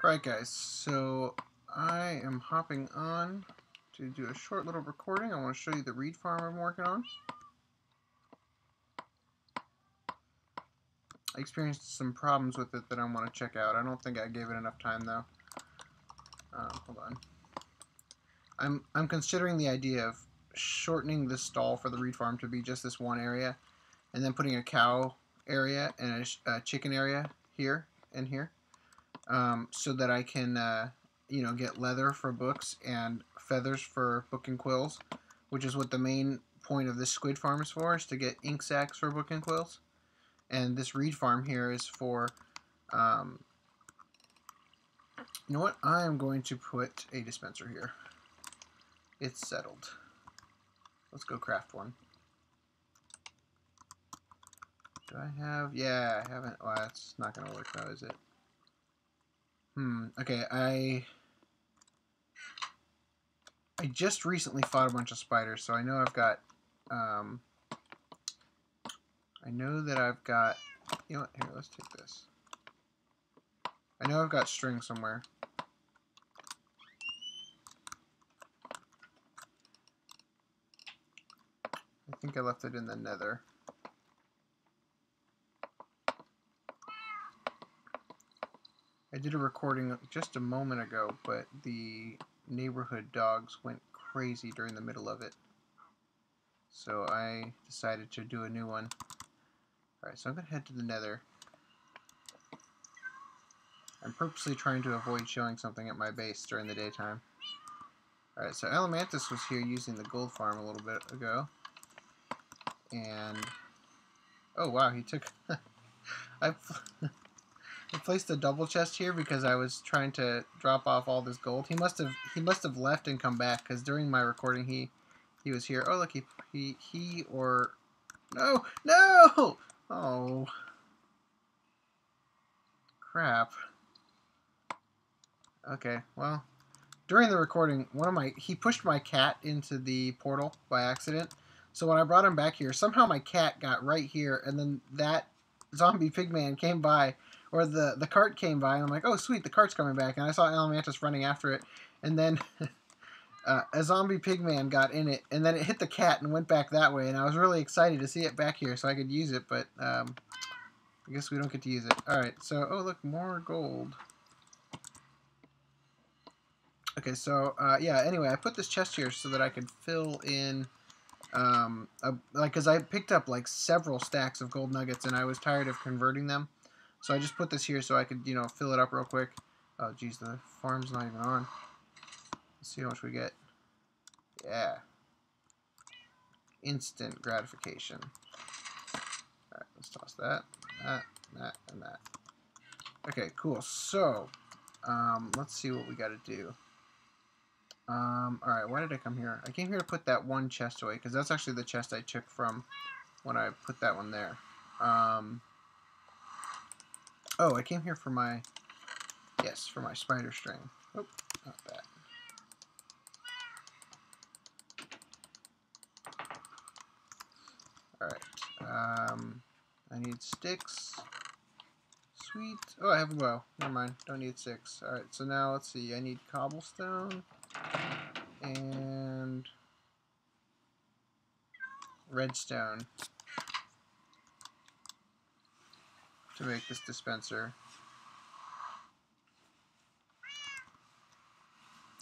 Alright guys, so I am hopping on to do a short little recording. I want to show you the reed farm I'm working on. I experienced some problems with it that I want to check out. I don't think I gave it enough time though. Hold on. I'm considering the idea of shortening the stall for the reed farm to be just this one area, and then putting a cow area and a chicken area here and here. So that I can, get leather for books and feathers for book and quills, which is what the main point of this squid farm is for, is to get ink sacs for book and quills. And this reed farm here is for, you know what, I am going to put a dispenser here. It's settled. Let's go craft one. Do I have, yeah, I haven't, well, that's not going to work now, is it? Okay, I just recently fought a bunch of spiders, so I know I've got, I know that I've got, you know what, here, let's take this. I know I've got string somewhere. I think I left it in the nether. I did a recording just a moment ago, but the neighborhood dogs went crazy during the middle of it. So I decided to do a new one. Alright, so I'm going to head to the nether. I'm purposely trying to avoid showing something at my base during the daytime. Alright, so Alamantus was here using the gold farm a little bit ago. And, oh wow, he took, I placed a double chest here because I was trying to drop off all this gold. He must have left and come back, because during my recording he was here. Oh look, he or no, oh crap. Okay, well, during the recording, he pushed my cat into the portal by accident. So when I brought him back here, somehow my cat got right here, and then that zombie pigman came by, or the cart came by, and I'm like, oh sweet, the cart's coming back, and I saw Alamantus running after it, and then a zombie pigman got in it, and then it hit the cat and went back that way, and I was really excited to see it back here so I could use it, but I guess we don't get to use it. Alright, so, oh look, more gold. Okay, so, yeah, anyway, I put this chest here so that I could fill in, because I picked up, like, several stacks of gold nuggets, and I was tired of converting them. So I just put this here so I could, fill it up real quick. Oh, geez, the farm's not even on. Let's see how much we get. Yeah. Instant gratification. Alright, let's toss that, that, and that. Okay, cool. So, let's see what we got to do. Alright, why did I come here? I came here to put that one chest away, because that's actually the chest I took from when I put that one there. Oh, I came here for my, yes, for my spider string. Oh, not that. Alright, I need sticks. Sweet. Oh, I have a bow. Never mind, don't need sticks. Alright, so now let's see, I need cobblestone and redstone to make this dispenser.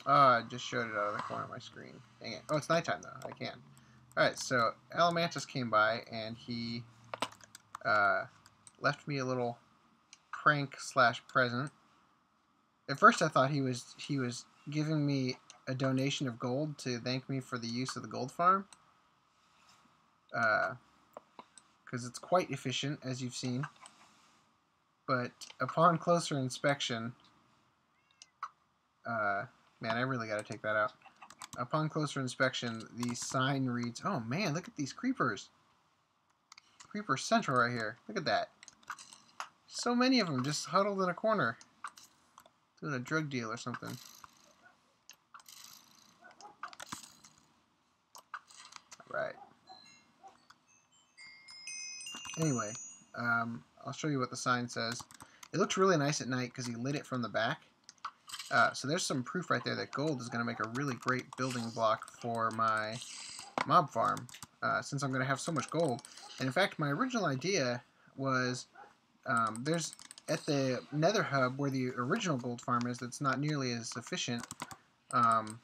Oh, I just showed it out of the corner of my screen. Dang it. Oh, it's nighttime though. I can't. Alright, so Alamantus came by and he left me a little prank / present. At first I thought he was giving me a donation of gold to thank me for the use of the gold farm. Because it's quite efficient, as you've seen. But upon closer inspection, man, I really got to take that out. Upon closer inspection, the sign reads, oh man, look at these creepers. Creeper Central right here. Look at that. So many of them just huddled in a corner. Doing a drug deal or something. Right. Anyway, I'll show you what the sign says. It looks really nice at night because he lit it from the back. So there's some proof right there that gold is going to make a really great building block for my mob farm, since I'm going to have so much gold. And in fact, my original idea was, there's at the nether hub where the original gold farm is, that's not nearly as efficient. And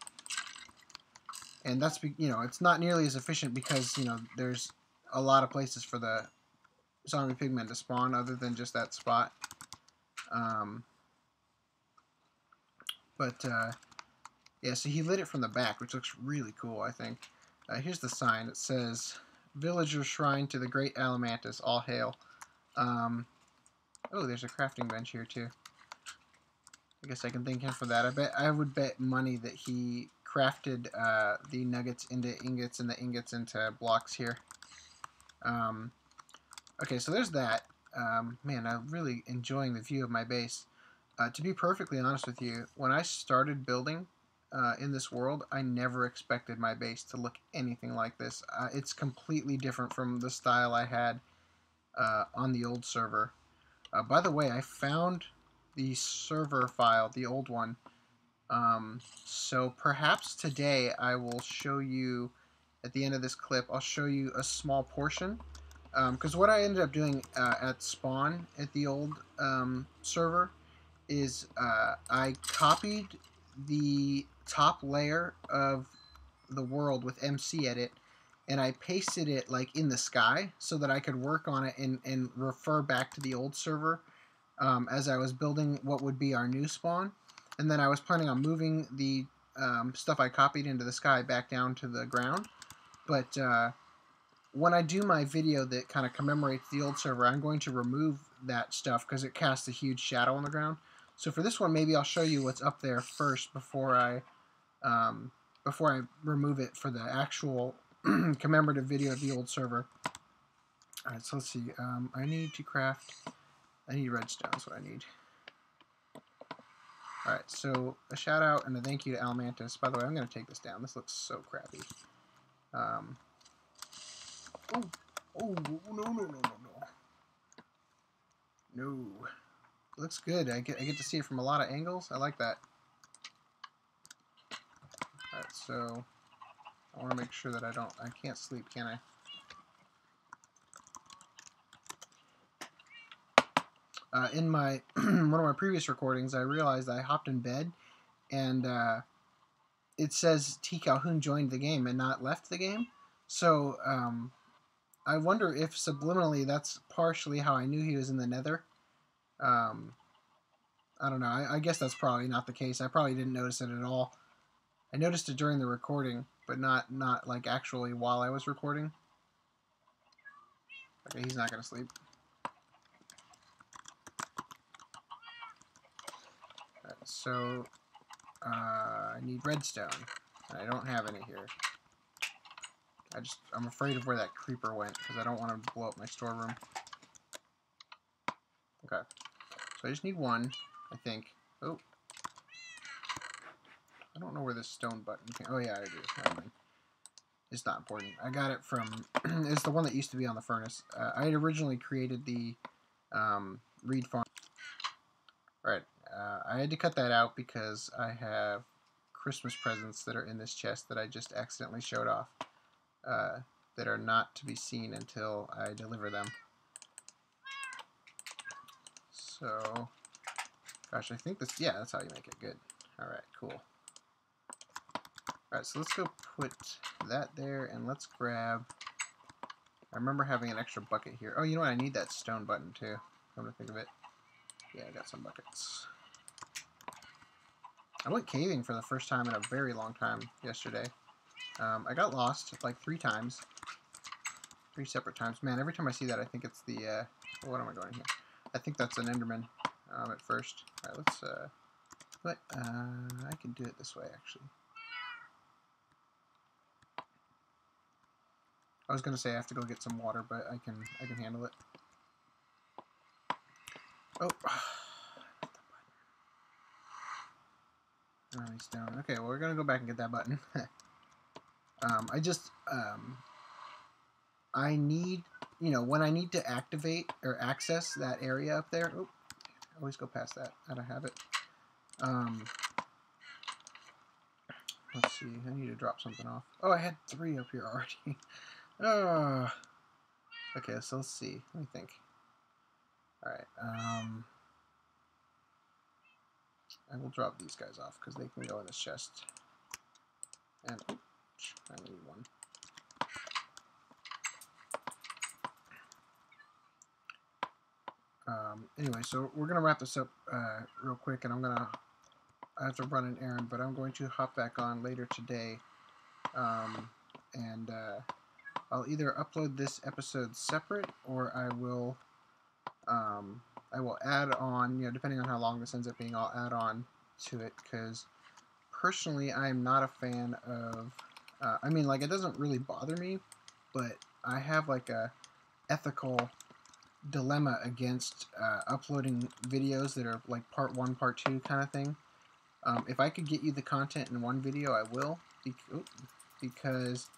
that's, it's not nearly as efficient because, there's a lot of places for the zombie pigmen to spawn other than just that spot. Yeah, so he lit it from the back, which looks really cool, I think. Here's the sign. It says, Villager Shrine to the Great Alamantus, all hail. Oh, there's a crafting bench here, too. I guess I can thank him for that. I would bet money that he crafted the nuggets into ingots and the ingots into blocks here. Okay, so there's that. Man, I'm really enjoying the view of my base. To be perfectly honest with you, when I started building in this world, I never expected my base to look anything like this. It's completely different from the style I had on the old server. By the way, I found the server file, the old one. So perhaps today I will show you, at the end of this clip, I'll show you a small portion. Because what I ended up doing at spawn at the old server is I copied the top layer of the world with MC Edit, and I pasted it like in the sky so that I could work on it and refer back to the old server as I was building what would be our new spawn. And then I was planning on moving the stuff I copied into the sky back down to the ground. But when I do my video that kind of commemorates the old server, I'm going to remove that stuff because it casts a huge shadow on the ground. So for this one, maybe I'll show you what's up there first before I remove it for the actual commemorative video of the old server. Alright, so let's see. I need redstone, that's what I need. Alright, so a shout out and a thank you to Alamantus. By the way, I'm going to take this down. This looks so crappy. Oh, no. No. It looks good. I get to see it from a lot of angles. I like that. Alright, so I want to make sure that I can't sleep, can I? In my one of my previous recordings, I realized I hopped in bed and it says T. Calhoun joined the game and not left the game. So I wonder if subliminally that's partially how I knew he was in the nether. I don't know. I guess that's probably not the case. I probably didn't notice it at all. I noticed it during the recording, but not like actually while I was recording. Okay, he's not going to sleep. Right, so I need redstone. And I don't have any here. I'm afraid of where that creeper went because I don't want to blow up my storeroom. Okay. So I just need one, I think. Oh. I don't know where this stone button came. Oh yeah, I do. Never mind. It's not important. I got it from... it's the one that used to be on the furnace. I had originally created the reed farm. Alright. I had to cut that out because I have Christmas presents that are in this chest that I just accidentally showed off. That are not to be seen until I deliver them. So, gosh, I think this, yeah, that's how you make it. Good. Alright, cool. Alright, so let's go put that there, and let's grab, I remember having an extra bucket here. Oh, you know what, I need that stone button too. Come to think of it. Yeah, I got some buckets. I went caving for the first time in a very long time yesterday. I got lost like 3 times. 3 separate times. Man, every time I see that, I think it's the, what am I going here? I think that's an Enderman at first. Alright, let's, but, I can do it this way, actually. I was going to say I have to go get some water, but I can handle it. Oh. Oh, he's down. Okay, well, we're going to go back and get that button. I need, when I need to activate or access that area up there. Oh, I always go past that out of habit. let's see. I need to drop something off. Oh, I had 3 up here already. Oh. Okay, so let's see. Let me think. All right. I will drop these guys off because they can go in this chest. And oops, I need one. Anyway, so we're gonna wrap this up real quick, and I have to run an errand, but I'm going to hop back on later today, and I'll either upload this episode separate, or I will add on, you know, depending on how long this ends up being, I'll add on to it, because personally I'm not a fan of, I mean, like, it doesn't really bother me, but I have like a ethical dilemma against uploading videos that are like part 1, part 2 kind of thing. If I could get you the content in one video, I will, because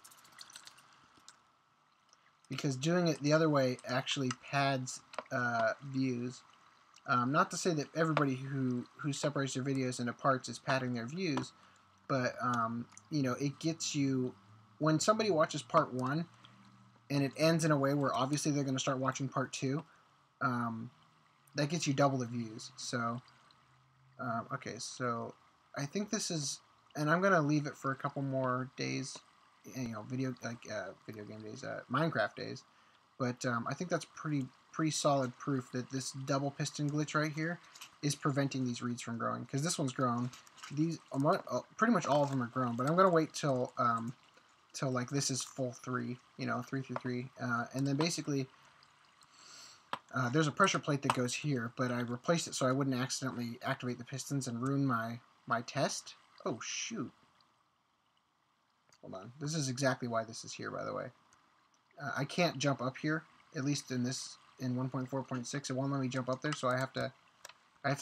doing it the other way actually pads views. Not to say that everybody who separates their videos into parts is padding their views, but you know, it gets you, when somebody watches part 1 and it ends in a way where obviously they're going to start watching part 2, that gets you double the views. So okay, so I think this is, and I'm going to leave it for a couple more days, you know, video game days, Minecraft days, but I think that's pretty solid proof that this double piston glitch right here is preventing these reeds from growing, because this one's grown. These pretty much all of them are grown, but I'm gonna wait till like this is full 3, you know, 3 through 3, and then basically there's a pressure plate that goes here, but I replaced it so I wouldn't accidentally activate the pistons and ruin my test. Oh shoot. Hold on. This is exactly why this is here, by the way. I can't jump up here, at least in 1.4.6. It won't let me jump up there, so I have to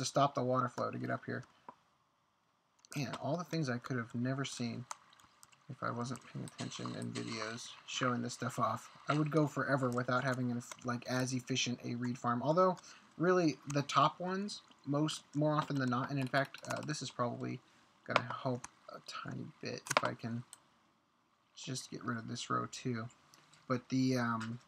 stop the water flow to get up here. Man, all the things I could have never seen if I wasn't paying attention in videos showing this stuff off. I would go forever without having like as efficient a reed farm. Although, really, the top ones, more often than not, and in fact, this is probably going to help a tiny bit if I can just get rid of this row too. But the and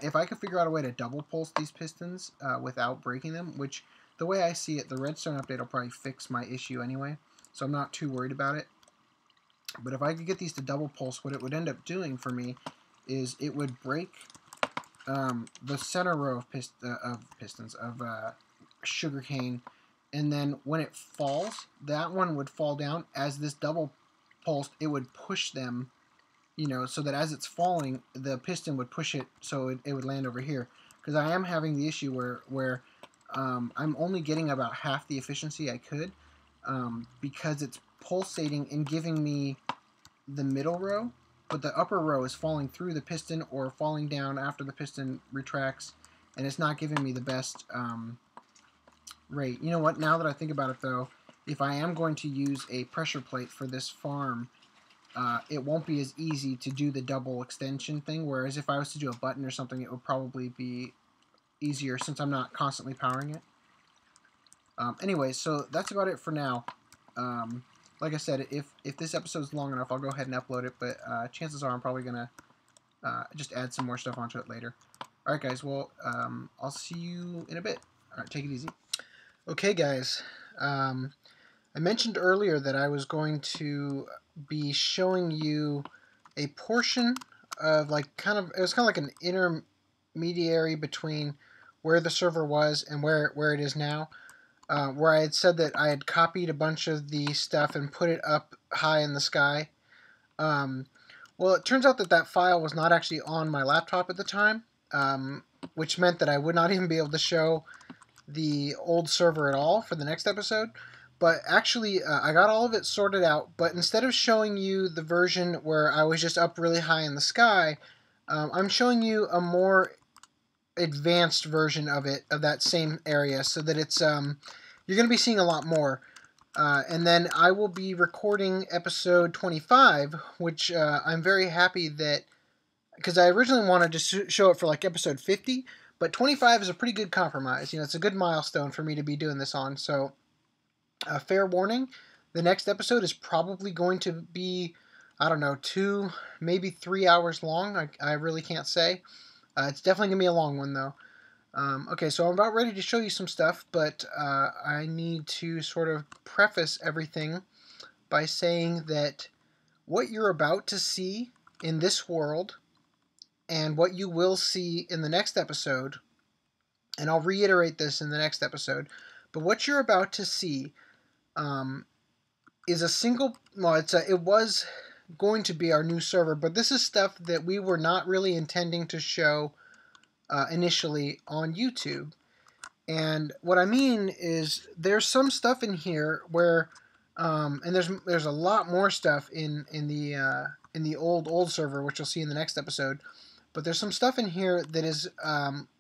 if I could figure out a way to double pulse these pistons without breaking them, which the way I see it, the redstone update will probably fix my issue anyway, so I'm not too worried about it. But if I could get these to double pulse, what it would end up doing for me is it would break the center row of sugarcane, and then when it falls, that one would fall down. As this double pulsed, it would push them, you know, so that as it's falling, the piston would push it so it would land over here. Because I am having the issue where I'm only getting about half the efficiency I could, because it's pulsating and giving me the middle row, but the upper row is falling through the piston or falling down after the piston retracts, and it's not giving me the best rate. You know what, now that I think about it though, if I am going to use a pressure plate for this farm, it won't be as easy to do the double extension thing, whereas if I was to do a button or something, it would probably be easier since I'm not constantly powering it. Anyway, so that's about it for now. Like I said, if this episode's long enough, I'll go ahead and upload it, but chances are I'm probably going to just add some more stuff onto it later. Alright guys, well, I'll see you in a bit. Alright, take it easy. Okay guys, I mentioned earlier that I was going to be showing you a portion of it was kind of like an intermediary between where the server was and where it is now. Where I had said that I had copied a bunch of the stuff and put it up high in the sky. Well, it turns out that file was not actually on my laptop at the time, which meant that I would not even be able to show the old server at all for the next episode. But actually, I got all of it sorted out, but instead of showing you the version where I was just up really high in the sky, I'm showing you a more advanced version of that same area, so that it's you're going to be seeing a lot more. And then I will be recording episode 25, which I'm very happy that, because I originally wanted to show it for like episode 50, but 25 is a pretty good compromise. You know, it's a good milestone for me to be doing this on. So, fair warning, The next episode is probably going to be, I don't know, 2, maybe 3 hours long. I really can't say. It's definitely going to be a long one, though. Okay, so I'm about ready to show you some stuff, but I need to sort of preface everything by saying that what you're about to see in this world and what you will see in the next episode, and I'll reiterate this in the next episode, but what you're about to see is a single, well, it was going to be our new server, but this is stuff that we were not really intending to show initially on YouTube. And what I mean is there's some stuff in here where, and there's a lot more stuff in the old server, which you'll see in the next episode. But there's some stuff in here that is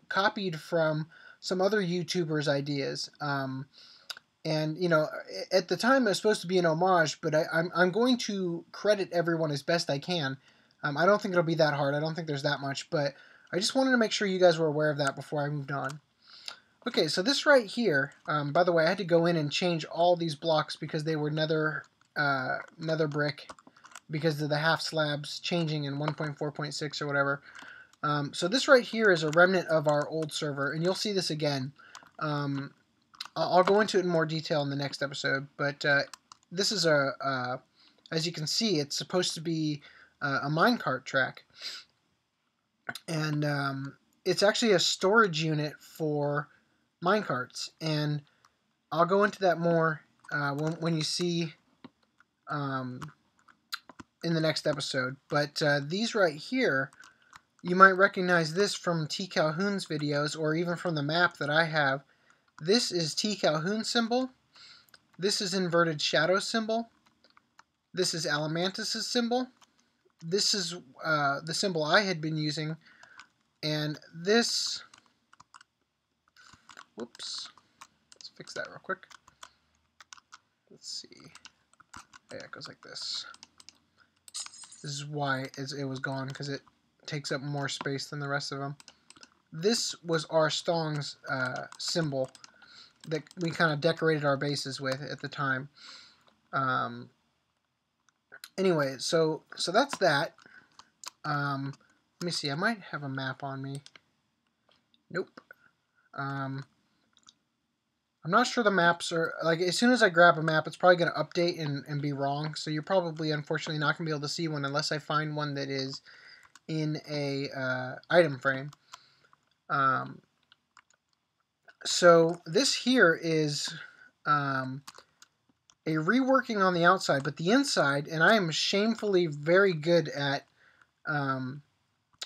copied from some other YouTubers' ideas. And you know, at the time it was supposed to be an homage, but I'm going to credit everyone as best I can. I don't think it'll be that hard. I don't think there's that much, but I just wanted to make sure you guys were aware of that before I moved on. Okay, so this right here, by the way, I had to go in and change all these blocks because they were nether brick because of the half slabs changing in 1.4.6 or whatever. So this right here is a remnant of our old server, and you'll see this again. I'll go into it in more detail in the next episode, but this is as you can see, it's supposed to be a minecart track, and it's actually a storage unit for minecarts, and I'll go into that more when you see in the next episode. But these right here, you might recognize this from T. Calhoun's videos, or even from the map that I have. This is T. Calhoun's symbol. This is inverted shadow symbol. This is Alamantus' symbol. This is the symbol I had been using, and this, whoops, let's fix that real quick. Let's see. Yeah, it goes like this. This is why it was gone, because it takes up more space than the rest of them. This was our Stong's symbol that we kind of decorated our bases with at the time. Anyway, so that's that. Let me see. I might have a map on me. Nope. I'm not sure the maps are, like, as soon as I grab a map, it's probably going to update and be wrong. So you're probably, unfortunately, not going to be able to see one unless I find one that is in a item frame. So this here is a reworking on the outside, but the inside, and I am shamefully very good at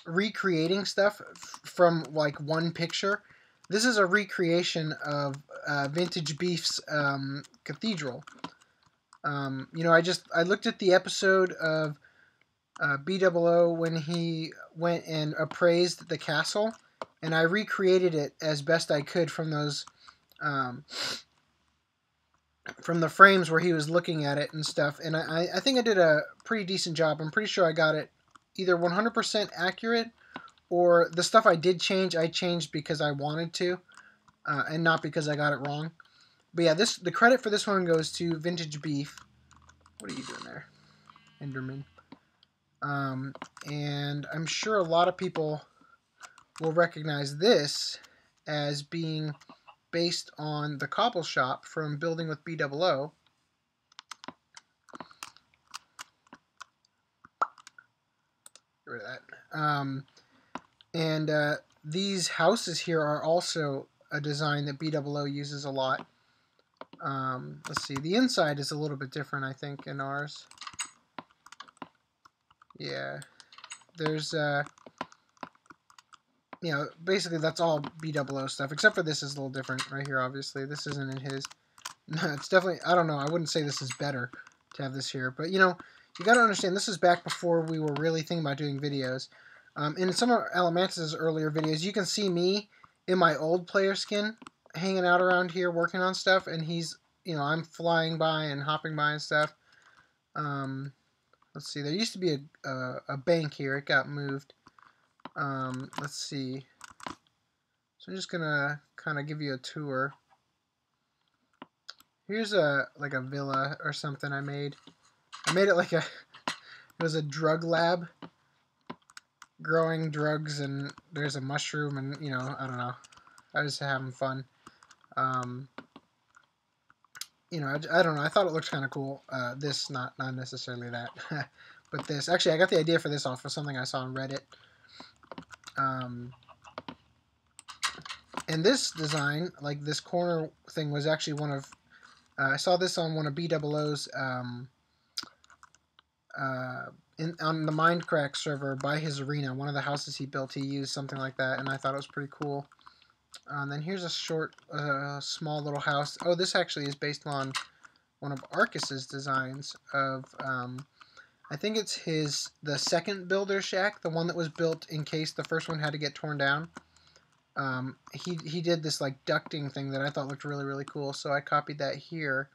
recreating stuff from like one picture. This is a recreation of Vintage Beef's cathedral. You know, I looked at the episode of BOO when he went and appraised the castle, and I recreated it as best I could from those from the frames where he was looking at it and stuff. And I think I did a pretty decent job. I'm pretty sure I got it either 100% accurate, or the stuff I did change, I changed because I wanted to, and not because I got it wrong. But yeah, the credit for this one goes to Vintage Beef. What are you doing there, Enderman? And I'm sure a lot of people will recognize this as being based on the cobble shop from Building with BOO. Get rid of that. And these houses here are also a design that BOO uses a lot. Let's see, the inside is a little bit different, I think, in ours. Yeah, there's you know, basically that's all BOO stuff, except for this is a little different right here, obviously. This isn't in his. No, it's definitely, I don't know, I wouldn't say this is better to have this here, but you know, you gotta understand, this is back before we were really thinking about doing videos. In some of Alamantus' earlier videos, you can see me in my old player skin, hanging out around here, working on stuff, and he's, you know, I'm flying by and hopping by and stuff. Let's see, there used to be a bank here, it got moved. Let's see. So I'm just gonna kind of give you a tour. Here's a like a villa or something I made. I made it like a it was a drug lab, growing drugs, and there's a mushroom, and you know, I don't know. I was having fun. Um, you know, I don't know. I thought it looked kind of cool. This, not necessarily that, but this. Actually, I got the idea for this off of something I saw on Reddit. And this design, like this corner thing, was actually one of. I saw this on one of B00's on the Mindcrack server by his arena. One of the houses he built, he used something like that, and I thought it was pretty cool. And then here's a short, small little house. Oh, this actually is based on one of Arcus's designs of, I think it's the second builder shack, the one that was built in case the first one had to get torn down. He did this like ducting thing that I thought looked really, really cool, so I copied that here.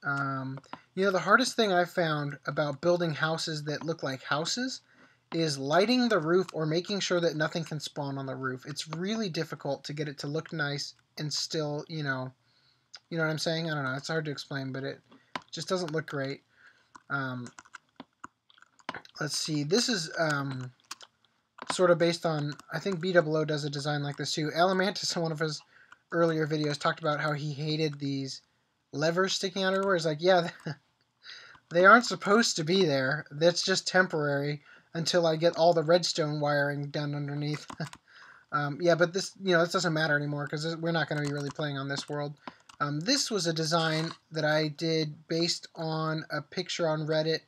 You know, the hardest thing I've found about building houses that look like houses is lighting the roof or making sure that nothing can spawn on the roof. It's really difficult to get it to look nice and still, you know what I'm saying? I don't know. It's hard to explain, but it just doesn't look great. Let's see. This is sort of based on, I think B00 does a design like this too. Alamantus in one of his earlier videos talked about how he hated these levers sticking out everywhere. It's like, yeah, they aren't supposed to be there. That's just temporary until I get all the redstone wiring done underneath. Yeah, but this, you know, this doesn't matter anymore because we're not going to be really playing on this world. This was a design that I did based on a picture on Reddit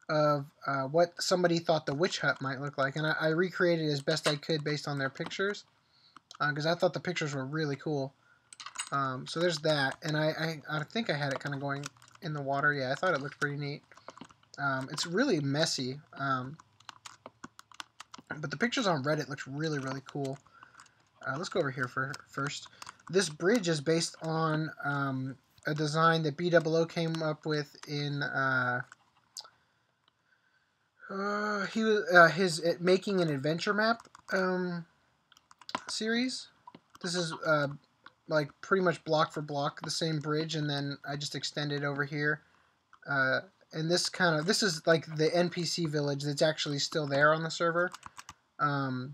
of what somebody thought the witch hut might look like, and I recreated it as best I could based on their pictures because I thought the pictures were really cool. So there's that, and I think I had it kind of going in the water. Yeah, I thought it looked pretty neat. It's really messy, but the pictures on Reddit looked really, really cool. Let's go over here first. This bridge is based on a design that B00 came up with in he was his making an adventure map series. This is like pretty much block for block the same bridge, and then I just extended over here. And this is like the NPC village that's actually still there on the server. And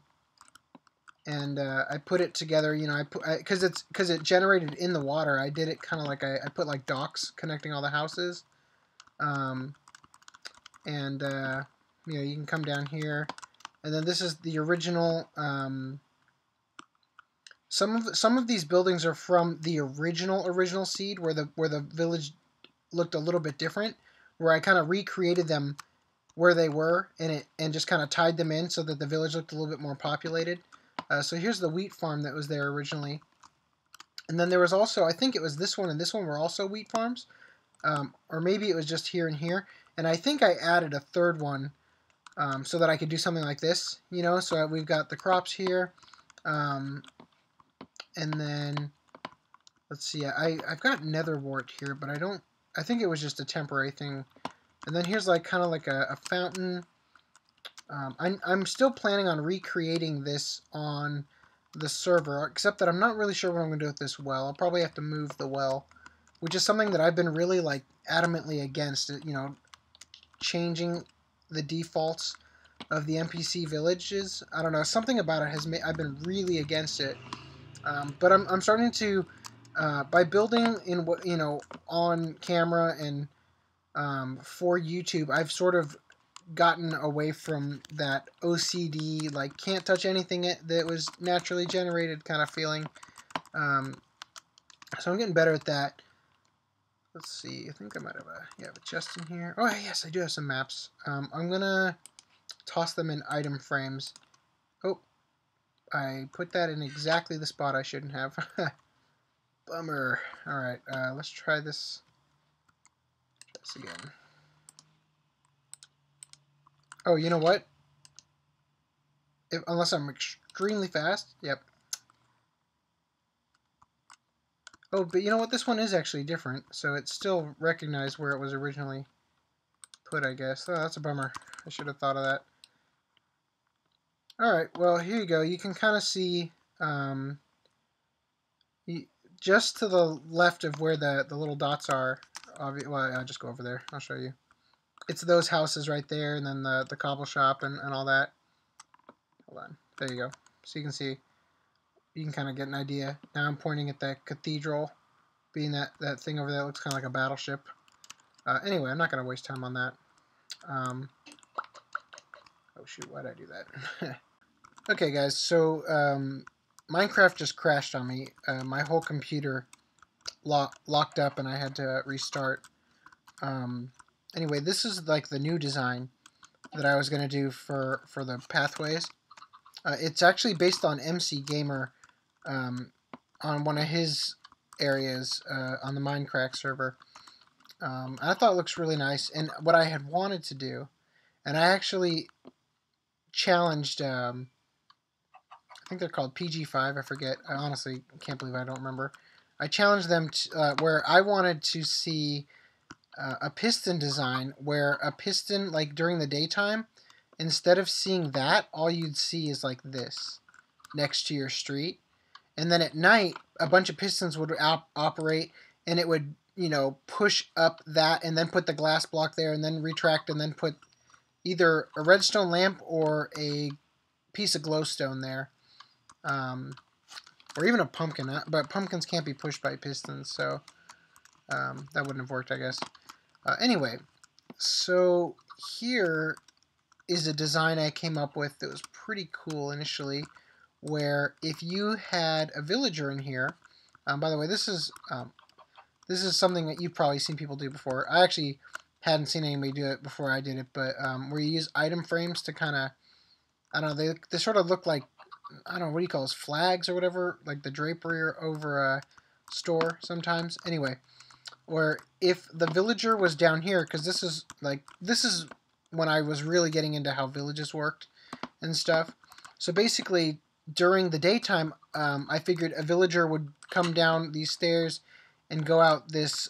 I put it together, you know, because it generated in the water. I did it kind of like I put like docks connecting all the houses. And you know, you can come down here, and then this is the original. Some of these buildings are from the original seed, where the village looked a little bit different, where I kind of recreated them where they were and just kind of tied them in so that the village looked a little bit more populated. So here's the wheat farm that was there originally, and then there was also, I think it was this one and this one were also wheat farms, or maybe it was just here and here. And I think I added a third one so that I could do something like this, you know. So we've got the crops here. And then, let's see, I've got nether wart here, but I think it was just a temporary thing. And then here's like kind of like a fountain. I'm still planning on recreating this on the server, except that I'm not really sure what I'm going to do with this well. I'll probably have to move the well, which is something that I've been really like adamantly against, you know, changing the defaults of the NPC villages. I don't know, something about it has made I've been really against it. But I'm starting to by building in what, you know, on camera and for YouTube, I've sort of gotten away from that OCD, like can't touch anything that was naturally generated kind of feeling. So I'm getting better at that. Let's see, I think I might have a chest in here. Oh yes, I do have some maps. I'm gonna toss them in item frames. Oh, I put that in exactly the spot I shouldn't have. Bummer. Alright, let's try this again. Oh, you know what? Unless I'm extremely fast. Yep. Oh, but you know what? This one is actually different, so it's still recognized where it was originally put, I guess. Oh, that's a bummer. I should have thought of that. Alright, well, here you go. You can kind of see just to the left of where the little dots are. Well, I'll just go over there. I'll show you. It's those houses right there, and then the cobble shop and all that. Hold on. There you go. So you can see, you can kind of get an idea. Now I'm pointing at that cathedral, being that thing over there. It looks kind of like a battleship. Anyway, I'm not going to waste time on that. Oh shoot, why did I do that? Okay guys, so Minecraft just crashed on me. My whole computer locked up and I had to restart. Anyway, this is like the new design that I was going to do for the pathways. It's actually based on MC Gamer on one of his areas on the Minecraft server. I thought it looks really nice, and what I had wanted to do, and I actually challenged, I think they're called PG5, I forget, I honestly can't believe I don't remember. I challenged them to, where I wanted to see a piston design, where a piston, like during the daytime, instead of seeing that, all you'd see is like this, next to your street. And then at night, a bunch of pistons would operate, and it would, you know, push up that, and then put the glass block there, and then retract, and then put either a redstone lamp or a piece of glowstone there. Or even a pumpkin, but pumpkins can't be pushed by pistons, so that wouldn't have worked, I guess. Anyway, so here is a design I came up with that was pretty cool initially, where if you had a villager in here, by the way, this is something that you've probably seen people do before. I actually hadn't seen anybody do it before I did it, but where you use item frames to kind of, I don't know, they sort of look like, I don't know, what do you call those, flags or whatever, like the drapery over a store sometimes. Anyway, where if the villager was down here, because this is when I was really getting into how villages worked and stuff. So basically, during the daytime, I figured a villager would come down these stairs and go out this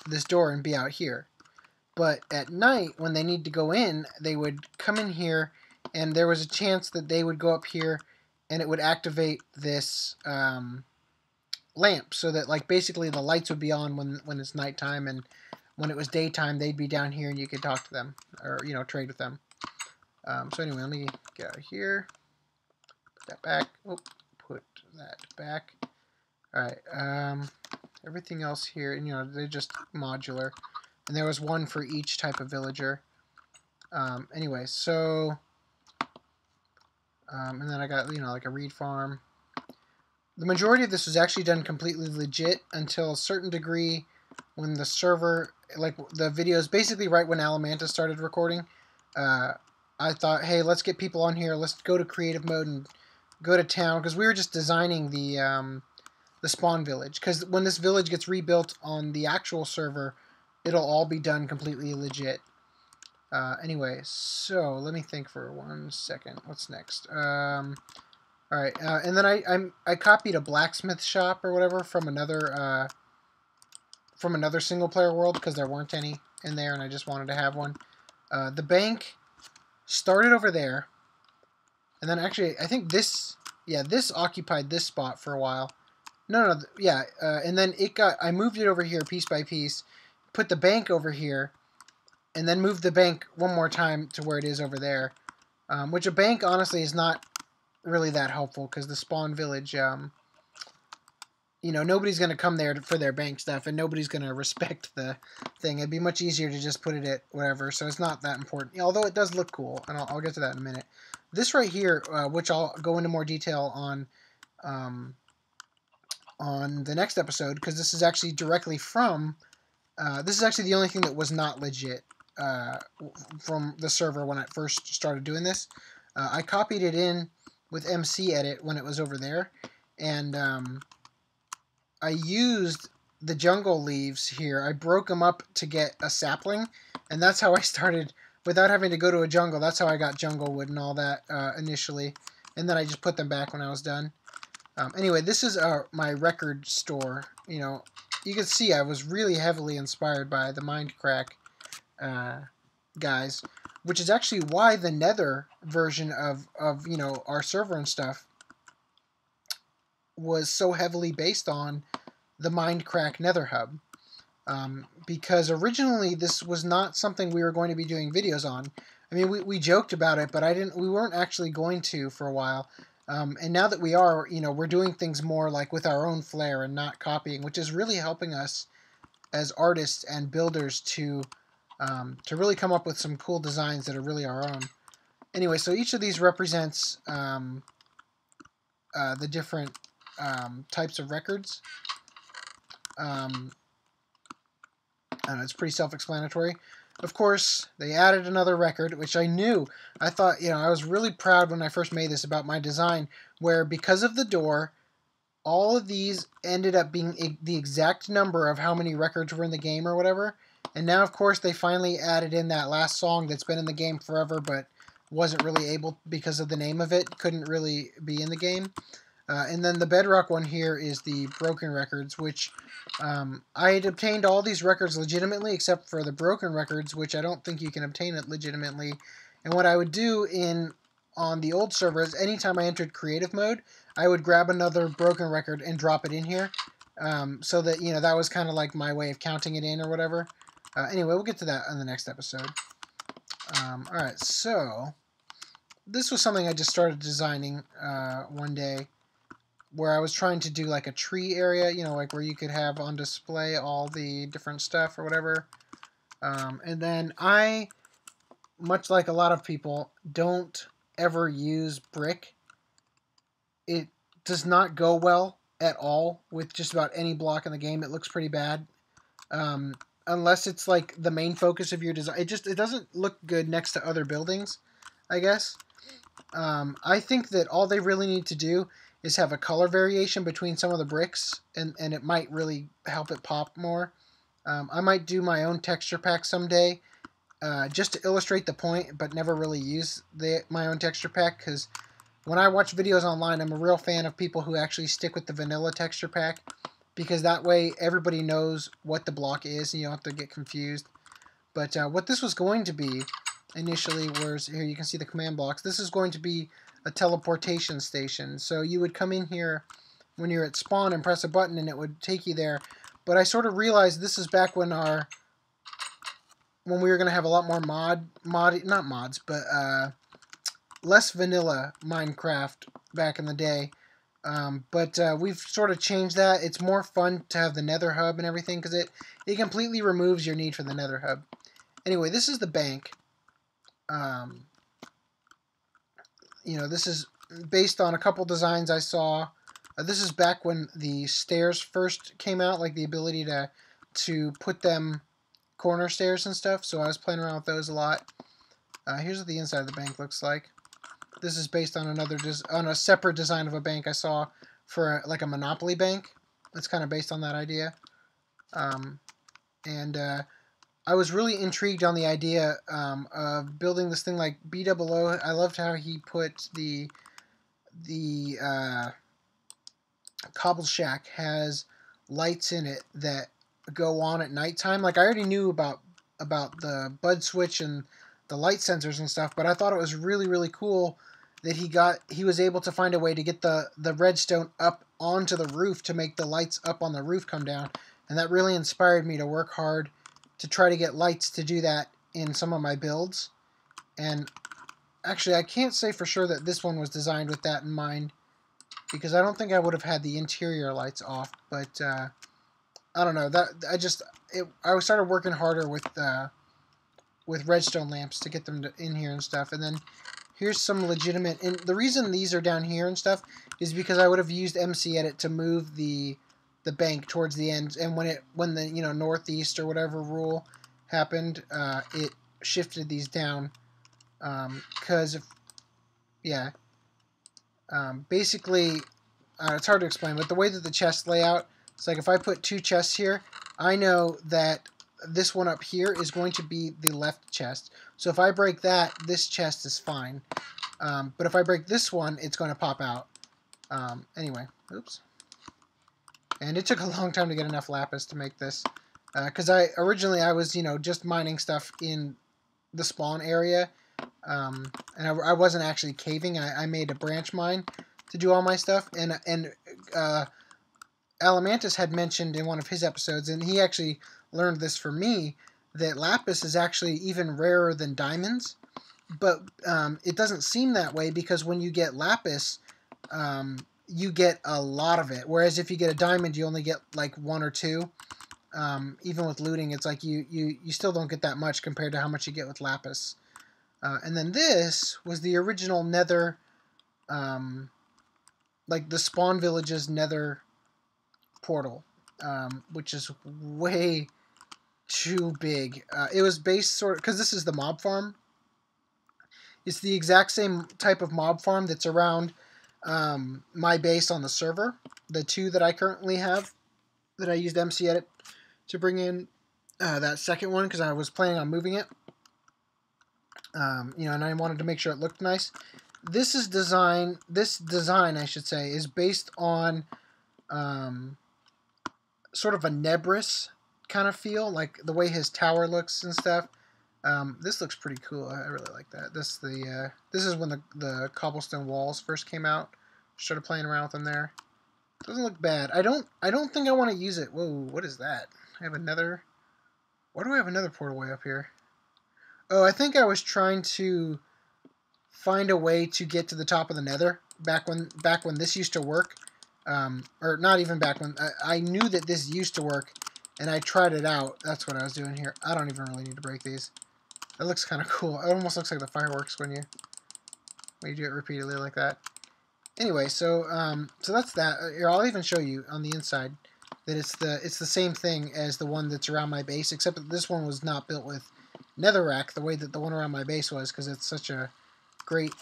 this door and be out here. But at night, when they need to go in, they would come in here, and there was a chance that they would go up here, and it would activate this lamp, so that like basically the lights would be on when it's nighttime, and when it was daytime, they'd be down here, and you could talk to them or, you know, trade with them. So anyway, let me get out of here. Put that back. Oh, put that back. All right. Everything else here, and you know, they're just modular, and there was one for each type of villager. Anyway, so and then I got, you know, like a reed farm. The majority of this was actually done completely legit until a certain degree when the server, like the videos, basically right when Alamantus started recording. I thought, hey, let's get people on here. Let's go to creative mode and go to town, because we were just designing the spawn village. Because when this village gets rebuilt on the actual server, it'll all be done completely legit. Anyway, so let me think for 1 second. What's next? All right, and then I copied a blacksmith shop or whatever from another single player world, because there weren't any in there, and I just wanted to have one. The bank started over there, and then actually I think this occupied this spot for a while. No, yeah, and then I moved it over here piece by piece, put the bank over here, and then moved the bank one more time to where it is over there. Which a bank, honestly, is not really that helpful, because the spawn village, you know, nobody's going to come there for their bank stuff, and nobody's going to respect the thing. It'd be much easier to just put it at whatever, so it's not that important. Although it does look cool, and I'll get to that in a minute. This right here, which I'll go into more detail on the next episode, because this is actually directly from, this is actually the only thing that was not legit from the server when I first started doing this. I copied it in with MC Edit when it was over there, and I used the jungle leaves here. I broke them up to get a sapling, and that's how I started, without having to go to a jungle. That's how I got jungle wood and all that initially, and then I just put them back when I was done. Anyway, this is my record store. You know, you can see I was really heavily inspired by the Minecraft guys, which is actually why the Nether version of you know, our server and stuff was so heavily based on the Mindcrack Nether Hub. Because originally this was not something we were going to be doing videos on. I mean, we joked about it, but we weren't actually going to for a while. And now that we are, we're doing things more like with our own flair and not copying, which is really helping us as artists and builders to really come up with some cool designs that are really our own. Anyway, so each of these represents the different types of records. It's pretty self-explanatory. Of course, they added another record, which I knew. I thought, I was really proud when I first made this about my design, where because of the door, all of these ended up being the exact number of how many records were in the game or whatever. And now, of course, they finally added in that last song that's been in the game forever, but wasn't really able, because of the name of it, couldn't really be in the game. And then the bedrock one here is the broken records, which I had obtained all these records legitimately, except for the broken records, which I don't think you can obtain it legitimately. And what I would do on the old servers, anytime I entered creative mode, I would grab another broken record and drop it in here, so that, that was kind of like my way of counting it in or whatever. Anyway, we'll get to that in the next episode. Alright, so this was something I just started designing one day, where I was trying to do like a tree area, like where you could have on display all the different stuff or whatever. And then I, much like a lot of people, don't ever use brick. It does not go well at all with just about any block in the game. It looks pretty bad. Unless it's like the main focus of your design. It doesn't look good next to other buildings, I guess. I think that all they really need to do is have a color variation between some of the bricks, and it might really help it pop more. I might do my own texture pack someday, just to illustrate the point, but never really use my own texture pack, because when I watch videos online, I'm a real fan of people who actually stick with the vanilla texture pack, because that way everybody knows what the block is, and you don't have to get confused. But what this was going to be initially was, here you can see the command blocks, this is going to be a teleportation station. So you would come in here when you're at spawn and press a button and it would take you there. But I sort of realized this is back when we were going to have a lot more not mods, but less vanilla Minecraft back in the day. But we've sort of changed that. It's more fun to have the Nether Hub and everything, because it completely removes your need for the Nether Hub. Anyway, this is the bank. This is based on a couple designs I saw. This is back when the stairs first came out, like the ability to put them corner stairs and stuff, so I was playing around with those a lot. Here's what the inside of the bank looks like. This is based on a separate design of a bank I saw for like a Monopoly bank. It's kind of based on that idea. I was really intrigued on the idea of building this thing like BOO. I loved how he put the cobble shack has lights in it that go on at nighttime. Like, I already knew about the bud switch and the light sensors and stuff, but I thought it was really, really cool that he was able to find a way to get the redstone up onto the roof to make the lights up on the roof come down. And that really inspired me to work hard to try to get lights to do that in some of my builds. And actually, I can't say for sure that this one was designed with that in mind, because I don't think I would have had the interior lights off. But I don't know. I started working harder with redstone lamps to get them in here and stuff. And then here's some legitimate. And the reason these are down here and stuff is because I would have used MC Edit to move the bank towards the end, and when the northeast or whatever rule happened, it shifted these down, because basically it's hard to explain, but the way that the chests lay out, it's like if I put two chests here, I know that this one up here is going to be the left chest. So if I break that, this chest is fine, but if I break this one, it's going to pop out. Anyway, oops. And it took a long time to get enough lapis to make this, because originally I was just mining stuff in the spawn area, and I wasn't actually caving. I made a branch mine, to do all my stuff. And Alamantus had mentioned in one of his episodes, and he actually learned this from me, that lapis is actually even rarer than diamonds. But it doesn't seem that way, because when you get lapis, you get a lot of it. Whereas if you get a diamond, you only get like 1 or 2. Even with looting, it's like you still don't get that much compared to how much you get with lapis. And then this was the original nether, like the spawn village's nether portal, which is way too big. It was based sort of, because this is the mob farm. It's the exact same type of mob farm that's around my base on the server. The 2 that I currently have, that I used MC Edit to bring in that second one, because I was planning on moving it. You know, and I wanted to make sure it looked nice. This design, I should say, is based on sort of a Nebris kind of feel, like the way his tower looks and stuff. This looks pretty cool. I really like that. This is when the cobblestone walls first came out. Started playing around with them there. Doesn't look bad. I don't think I want to use it. Whoa, what is that? I have another. Why do I have another portal way up here? Oh, I think I was trying to find a way to get to the top of the nether back when this used to work. Or not even back when. I knew that this used to work, and I tried it out. That's what I was doing here. I don't even really need to break these. That looks kind of cool. It almost looks like the fireworks when you do it repeatedly like that. Anyway, so that's that. Here, I'll even show you on the inside that it's the same thing as the one that's around my base, except that this one was not built with netherrack the way that the one around my base was, because it's such a great.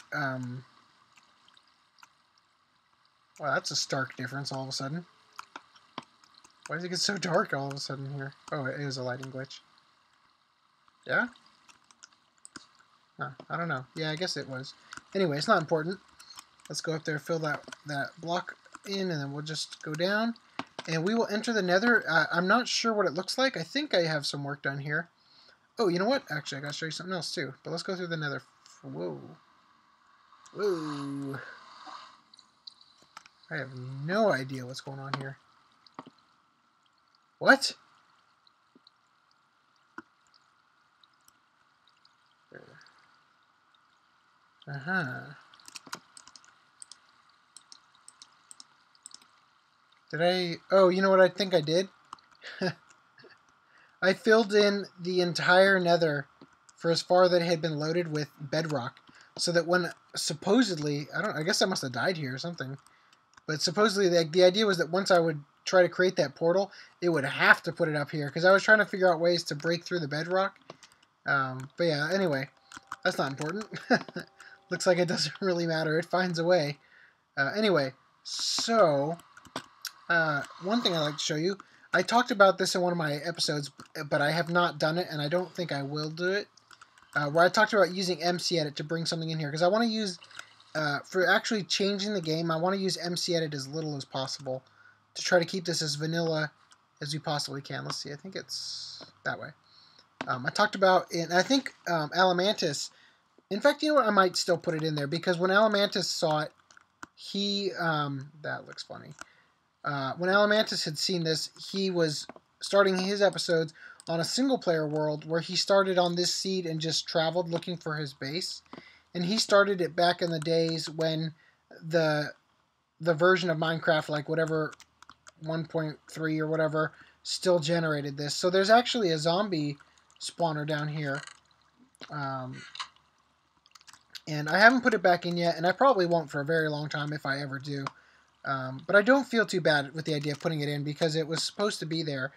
Wow, that's a stark difference all of a sudden. Why does it get so dark all of a sudden here? Oh, it is a lighting glitch. Yeah? Huh, I don't know. Yeah, I guess it was. Anyway, it's not important. Let's go up there, fill that block in, and then we'll just go down. And we will enter the nether. I'm not sure what it looks like. I think I have some work done here. Oh, you know what? Actually, I gotta show you something else too. But let's go through the nether. Whoa. Whoa. I have no idea what's going on here. What? Uh-huh. Did I... Oh, you know what I think I did? I filled in the entire nether for as far that it had been loaded with bedrock, so that when supposedly... I guess I must have died here or something. But supposedly the idea was that once I would try to create that portal, it would have to put it up here, because I was trying to figure out ways to break through the bedrock. But yeah, anyway, that's not important. Looks like it doesn't really matter. It finds a way. Anyway, so one thing I'd like to show you. I talked about this in one of my episodes, but I have not done it, and I don't think I will do it. Where I talked about using MC Edit to bring something in here, because I want to use, for actually changing the game, I want to use MC Edit as little as possible to try to keep this as vanilla as we possibly can. Let's see, I think it's that way. I talked about, and I think Alamantus, in fact, you know what, I might still put it in there, because when Alamantus saw it, he, that looks funny. When Alamantus had seen this, he was starting his episodes on a single-player world where he started on this seed and just traveled looking for his base. And he started it back in the days when the version of Minecraft, like whatever 1.3 or whatever, still generated this. So there's actually a zombie spawner down here. And I haven't put it back in yet, and I probably won't for a very long time if I ever do. But I don't feel too bad with the idea of putting it in, because it was supposed to be there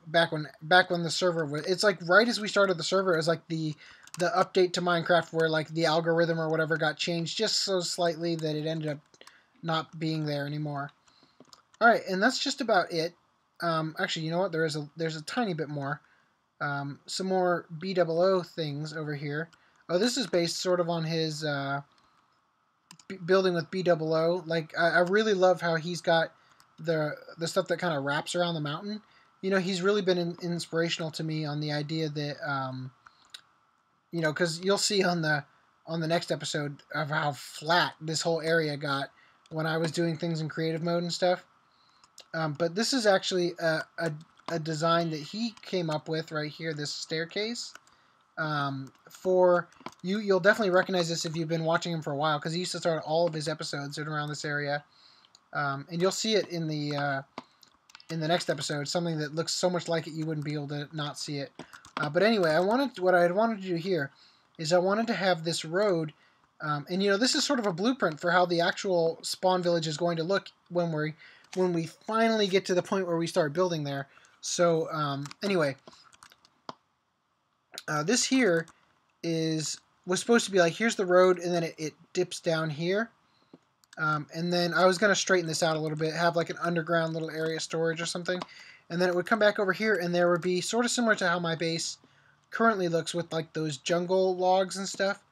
back when the server was. It's like right as we started the server, it was like the update to Minecraft where like the algorithm or whatever got changed just so slightly that it ended up not being there anymore. All right, and that's just about it. Actually, you know what? There's a tiny bit more. Some more BOO things over here. Oh, this is based sort of on his building with BOO. Like, I really love how he's got the stuff that kind of wraps around the mountain. You know, he's really been inspirational to me on the idea that, you know, because you'll see on the next episode of how flat this whole area got when I was doing things in creative mode and stuff. But this is actually a design that he came up with right here, this staircase. For you, you'll definitely recognize this if you've been watching him for a while, because he used to start all of his episodes in around this area. And you'll see it in the next episode, something that looks so much like it you wouldn't be able to not see it. But anyway, what I had wanted to do here is I wanted to have this road, and you know, this is sort of a blueprint for how the actual spawn village is going to look when we finally get to the point where we start building there. So anyway, this here was supposed to be like, here's the road, and then it dips down here. And then I was going to straighten this out a little bit, have like an underground little area storage or something. And then it would come back over here, and there would be sort of similar to how my base currently looks with like those jungle logs and stuff.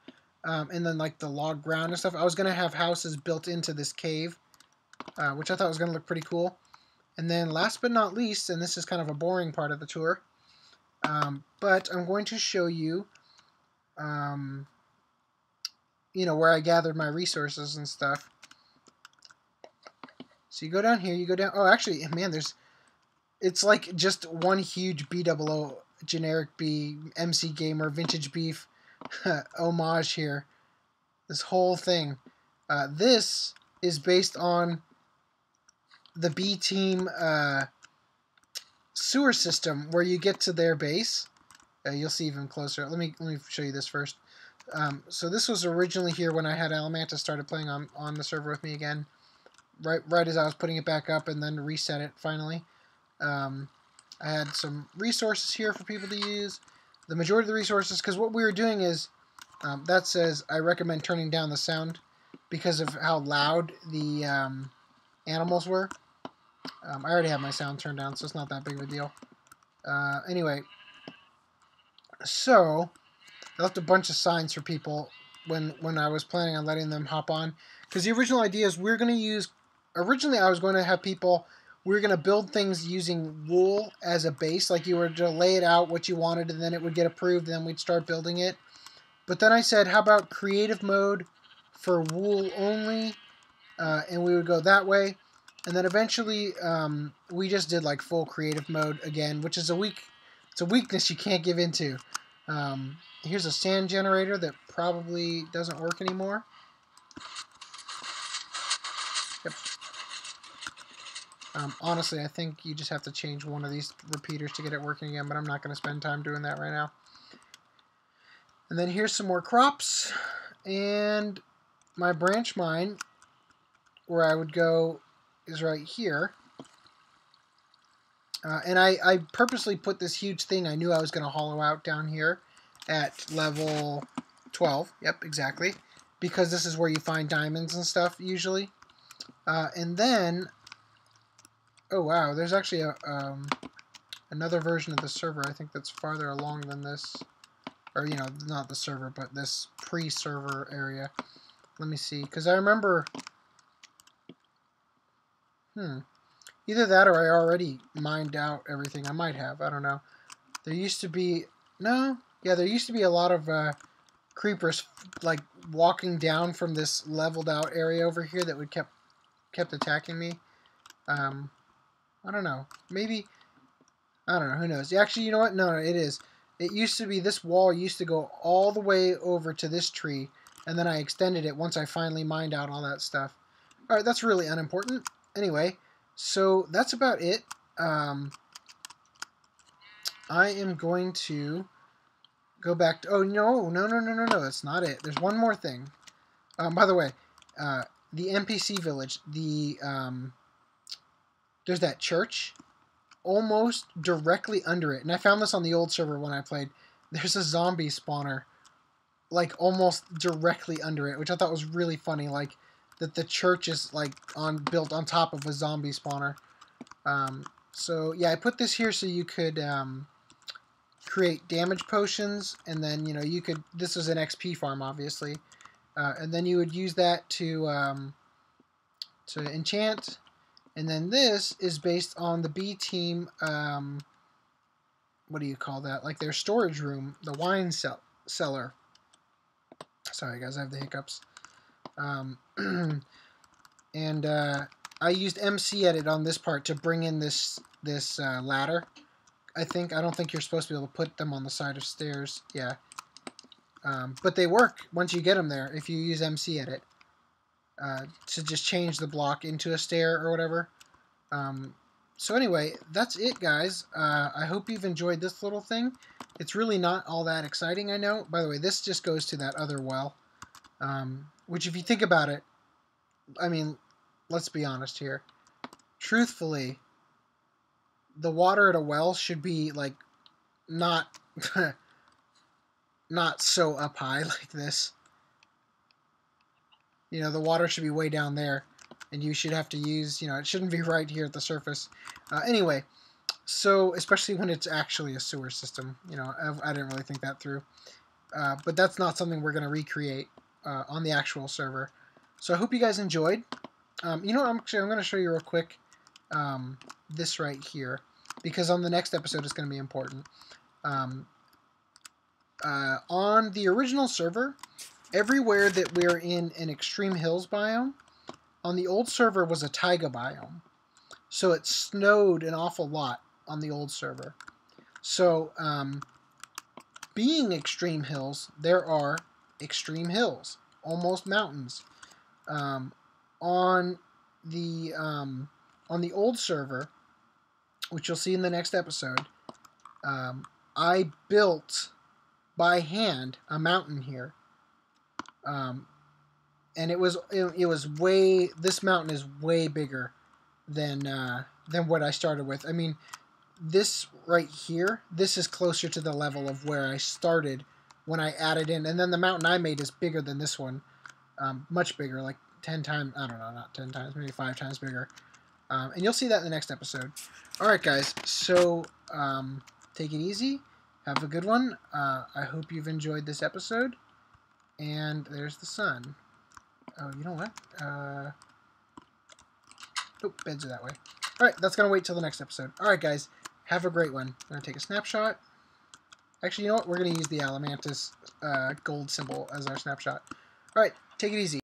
And then like the log ground and stuff. I was going to have houses built into this cave, which I thought was going to look pretty cool. And then last but not least, and this is kind of a boring part of the tour, but I'm going to show you, you know, where I gathered my resources and stuff. So you go down here, you go down, oh, actually, man, it's like just one huge B00 generic B, MC Gamer, Vintage Beef homage here. This whole thing. This is based on the B Team sewer system where you get to their base. You'll see even closer. Let me show you this first. So this was originally here when I had Alamantus started playing on the server with me again. Right as I was putting it back up and then reset it finally. I had some resources here for people to use. The majority of the resources, because what we were doing is, that says I recommend turning down the sound because of how loud the animals were. I already have my sound turned down, so it's not that big of a deal. Anyway, so I left a bunch of signs for people when I was planning on letting them hop on. Because the original idea is we're going to use... Originally, I was going to have people... We were going to build things using wool as a base. Like you were to lay it out what you wanted, and then it would get approved, and then we'd start building it. But then I said, how about creative mode for wool only? And we would go that way. And then eventually, we just did like full creative mode again, which is it's a weakness you can't give into. Here's a sand generator that probably doesn't work anymore. Yep. Honestly, I think you just have to change one of these repeaters to get it working again, but I'm not going to spend time doing that right now. And then here's some more crops, and my branch mine, where I would go, is right here. And I purposely put this huge thing I knew I was going to hollow out down here at level 12. Yep, exactly. Because this is where you find diamonds and stuff, usually. And then... Oh, wow, there's actually another version of the server, I think, that's farther along than this. Or, you know, not the server, but this pre-server area. Let me see, because I remember... Either that or I already mined out everything. I might have, I don't know. There used to be... No? Yeah, there used to be a lot of creepers, like, walking down from this leveled out area over here that would kept attacking me. I don't know. Maybe... I don't know. Who knows? Actually, you know what? No, it is. It used to be... This wall used to go all the way over to this tree, and then I extended it once I finally mined out all that stuff. Alright, that's really unimportant. Anyway, so that's about it. I am going to go back to... Oh, no, that's not it. There's one more thing. By the way, the NPC village, there's that church almost directly under it. And I found this on the old server when I played. There's a zombie spawner like almost directly under it, which I thought was really funny. Like that the church is like built on top of a zombie spawner. So yeah, I put this here so you could create damage potions, and then you know you could. This was an XP farm, obviously, and then you would use that to enchant. And then this is based on the B team, what do you call that? Like their storage room, the wine cellar. Sorry guys, I have the hiccups. And I used MC Edit on this part to bring in this ladder. I don't think you're supposed to be able to put them on the side of stairs. Yeah. But they work once you get them there if you use MC Edit to just change the block into a stair or whatever. So anyway, that's it, guys. I hope you've enjoyed this little thing. It's really not all that exciting, I know. By the way, this just goes to that other well, which if you think about it, I mean, let's be honest here. Truthfully, the water at a well should be, like, not not so up high like this. You know, the water should be way down there, and you should have to use, you know, it shouldn't be right here at the surface. Anyway, so, especially when it's actually a sewer system, you know, I didn't really think that through. But that's not something we're going to recreate on the actual server. So I hope you guys enjoyed. You know what, I'm going to show you real quick this right here, because on the next episode it's going to be important. On the original server, everywhere that we're in an extreme hills biome, on the old server was a taiga biome. So it snowed an awful lot on the old server. So, being extreme hills, there are extreme hills, almost mountains. On the old server, which you'll see in the next episode, I built by hand a mountain here. And it was way, this mountain is way bigger than what I started with. I mean, this right here, this is closer to the level of where I started when I added in, and then the mountain I made is bigger than this one, much bigger, like 10 times, I don't know, not 10 times, maybe 5 times bigger. And you'll see that in the next episode. Alright guys, so take it easy, have a good one. I hope you've enjoyed this episode, and there's the sun. Oh, you know what? Nope, beds are that way. Alright, that's going to wait till the next episode. Alright, guys, have a great one. I'm going to take a snapshot. Actually, you know what? We're going to use the Alamantus gold symbol as our snapshot. Alright, take it easy.